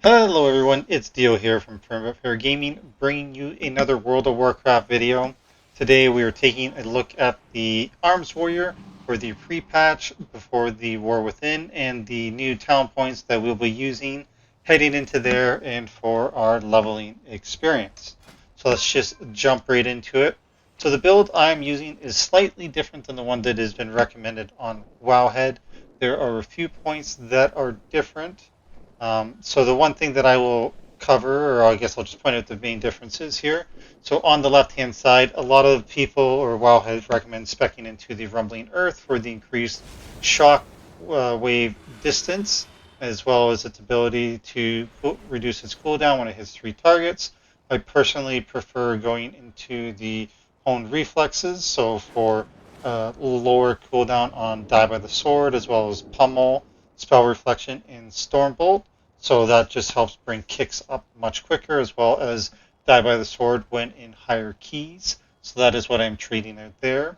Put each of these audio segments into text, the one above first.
Hello everyone, it's Dio here from Overpower Gaming, bringing you another World of Warcraft video. Today we are taking a look at the Arms Warrior for the pre-patch before the War Within and the new talent points that we'll be using heading into there and for our leveling experience. So let's just jump right into it. So the build I'm using is slightly different than the one that has been recommended on Wowhead. There are a few points that are different. So the one thing that I will cover, or I guess I'll just point out the main differences here. So on the left-hand side, a lot of people or Wowhead recommend speccing into the Rumbling Earth for the increased shock wave distance, as well as its ability to reduce its cooldown when it hits 3 targets. I personally prefer going into the honed reflexes, so for lower cooldown on Die by the Sword, as well as Pummel, Spell Reflection, and Stormbolt. So that just helps bring kicks up much quicker, as well as Die by the Sword when in higher keys. So that is what I'm trading out there.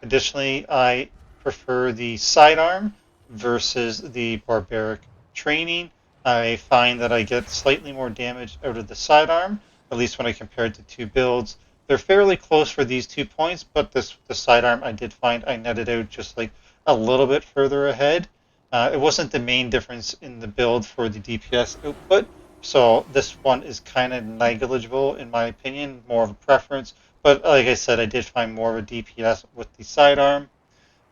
Additionally, I prefer the sidearm versus the barbaric training. I find that I get slightly more damage out of the sidearm, at least when I compare it to two builds. They're fairly close for these 2 points, but the sidearm I did find I netted out just like a little bit further ahead. It wasn't the main difference in the build for the DPS output, so this one is kind of negligible in my opinion, more of a preference. But like I said, I did find more of a DPS with the sidearm.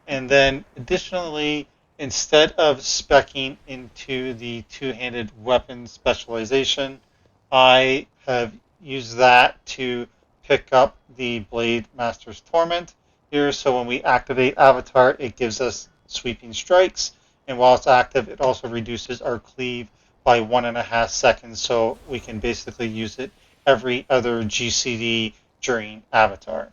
And then additionally, instead of speccing into the two-handed weapon specialization, I have used that to pick up the Blade Master's Torment here. So when we activate Avatar, it gives us sweeping strikes. And while it's active, it also reduces our cleave by 1.5 seconds. So we can basically use it every other GCD during Avatar.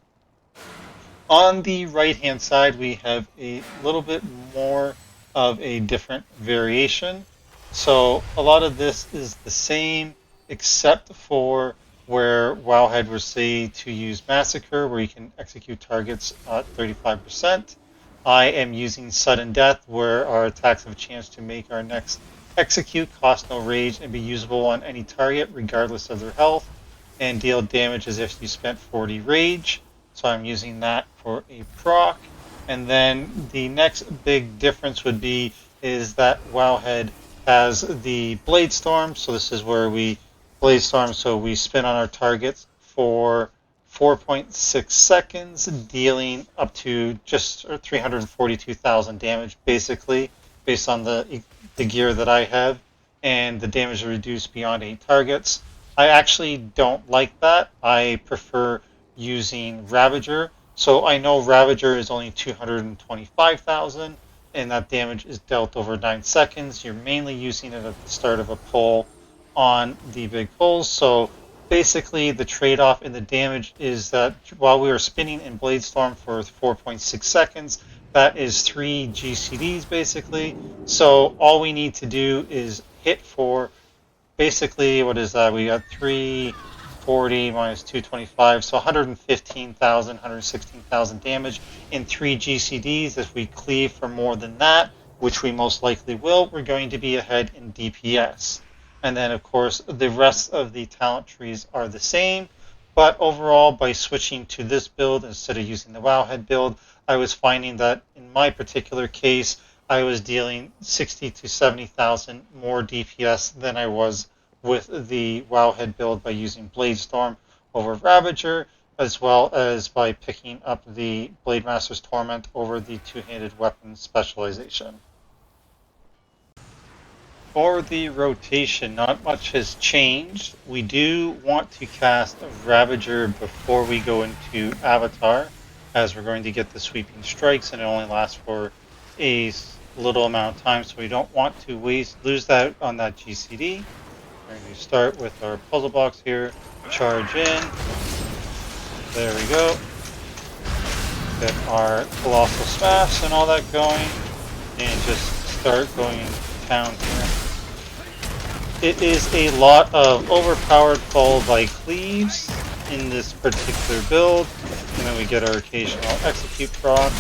On the right hand side, we have a little bit more of a different variation. So a lot of this is the same, except for where Wowhead will say to use Massacre, where you can execute targets at 35%. I am using Sudden Death, where our attacks have a chance to make our next execute cost no rage and be usable on any target, regardless of their health, and deal damage as if you spent 40 rage. So I'm using that for a proc. And then the next big difference would be is that Wowhead has the Blade Storm. So this is where we Blade Storm, so we spin on our targets for 4.6 seconds, dealing up to just 342,000 damage, basically, based on the gear that I have, and the damage is reduced beyond 8 targets. I actually don't like that. I prefer using Ravager. So I know Ravager is only 225,000, and that damage is dealt over 9 seconds. You're mainly using it at the start of a pull on the big pulls. So basically, the trade-off in the damage is that while we are spinning in Blade Storm for 4.6 seconds, that is 3 GCDs basically. So all we need to do is hit for basically, what is that? We got 340 minus 225, so 115,000, 116,000 damage in 3 GCDs. If we cleave for more than that, which we most likely will, we're going to be ahead in DPS. And then, of course, the rest of the talent trees are the same. But overall, by switching to this build instead of using the Wowhead build, I was finding that in my particular case, I was dealing 60 to 70,000 more DPS than I was with the Wowhead build by using Blade Storm over Ravager, as well as by picking up the Blade Master's Torment over the two-handed weapon specialization. For the rotation, not much has changed. We do want to cast Ravager before we go into Avatar, as we're going to get the sweeping strikes, and it only lasts for a little amount of time, so we don't want to lose that on that GCD. We're going to start with our puzzle box here, charge in. There we go. Get our Colossal Smash and all that going, and just start going to town here. It is a lot of overpowered followed by cleaves in this particular build, and then we get our occasional execute proc.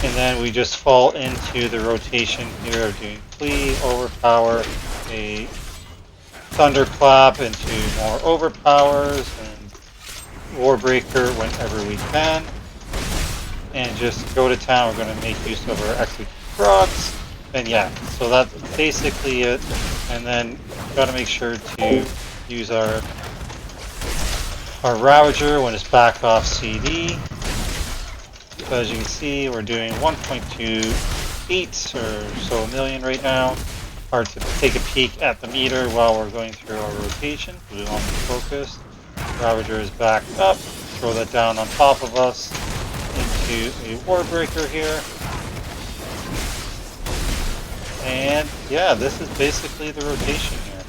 And then we just fall into the rotation here of doing Cleave, Overpower, a Thunderclap into more Overpowers and Warbreaker whenever we can. And just go to town. We're going to make use of our execute procs. And yeah, so that's basically it. And then got to make sure to use our Ravager when it's back off CD. So as you can see, we're doing 1.28 or so million right now. Hard to take a peek at the meter while we're going through our rotation. We're on focus. Ravager is backed up. Throw that down on top of us into a Warbreaker here. And yeah, this is basically the rotation here.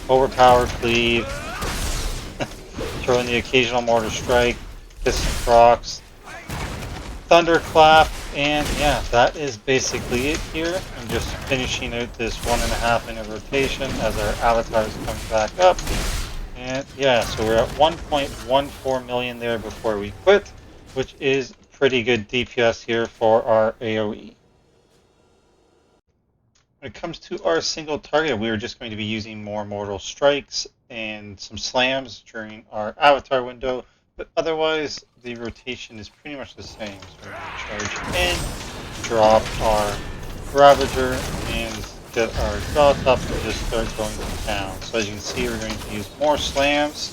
Overpower, Cleave, throw in the occasional Mortar Strike, get some procs, Thunderclap, and yeah, that is basically it here. I'm just finishing out this 1.5 minute rotation as our avatar is coming back up. And yeah, so we're at 1.14 million there before we quit, which is pretty good DPS here for our AoE. When it comes to our single target, we are just going to be using more mortal strikes and some slams during our avatar window, but otherwise the rotation is pretty much the same. So we're going to charge in, drop our Ravager, and get our dots up and just start going to town. So as you can see, we're going to use more slams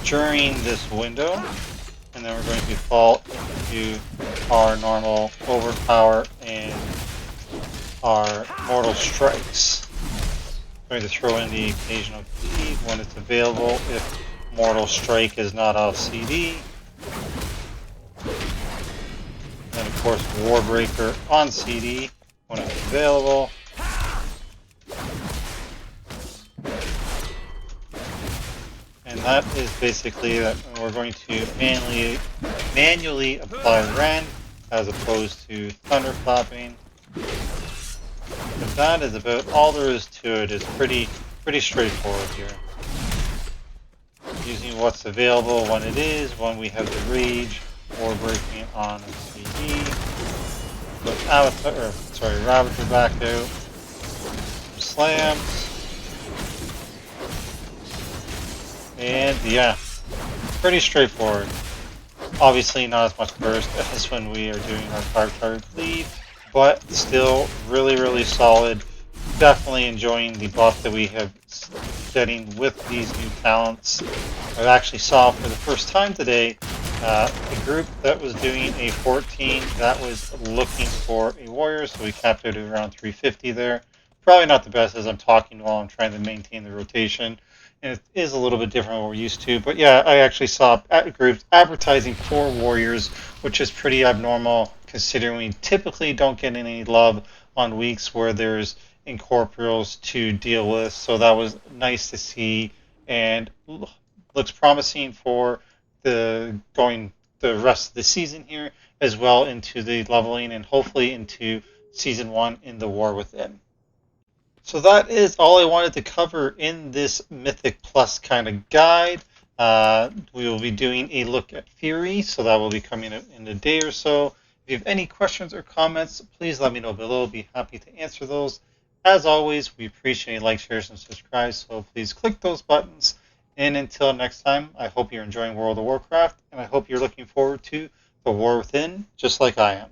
during this window, and then we're going to fall into our normal Overpower and our Mortal Strikes. I'm going to throw in the occasional Cleave when it's available if Mortal Strike is not off CD. And of course Warbreaker on CD when it's available. And that is basically that. We're going to manually apply Rend as opposed to thunderclapping. But that is about all there is to it. It's pretty straightforward here. Using what's available when it is, when we have the rage, or breaking on a CD. Put Ravager back out. Slams. And yeah, pretty straightforward. Obviously not as much burst as when we are doing our 5-target Cleave, but still really solid. Definitely enjoying the buff that we have getting with these new talents. I actually saw for the first time today a group that was doing a 14 that was looking for a warrior, so we capped it at around 350 there. Probably not the best as I'm talking while I'm trying to maintain the rotation. And it is a little bit different than what we're used to. But yeah, I actually saw groups advertising for warriors, which is pretty abnormal considering we typically don't get any love on weeks where there's incorporeals to deal with. So that was nice to see and looks promising for the rest of the season here, as well into the leveling and hopefully into Season 1 in the War Within. So that is all I wanted to cover in this Mythic Plus kind of guide. We will be doing a look at Fury, so that will be coming in a day or so. If you have any questions or comments, please let me know below. I'll be happy to answer those. As always, we appreciate likes, shares, and subscribes, so please click those buttons. And until next time, I hope you're enjoying World of Warcraft, and I hope you're looking forward to the War Within, just like I am.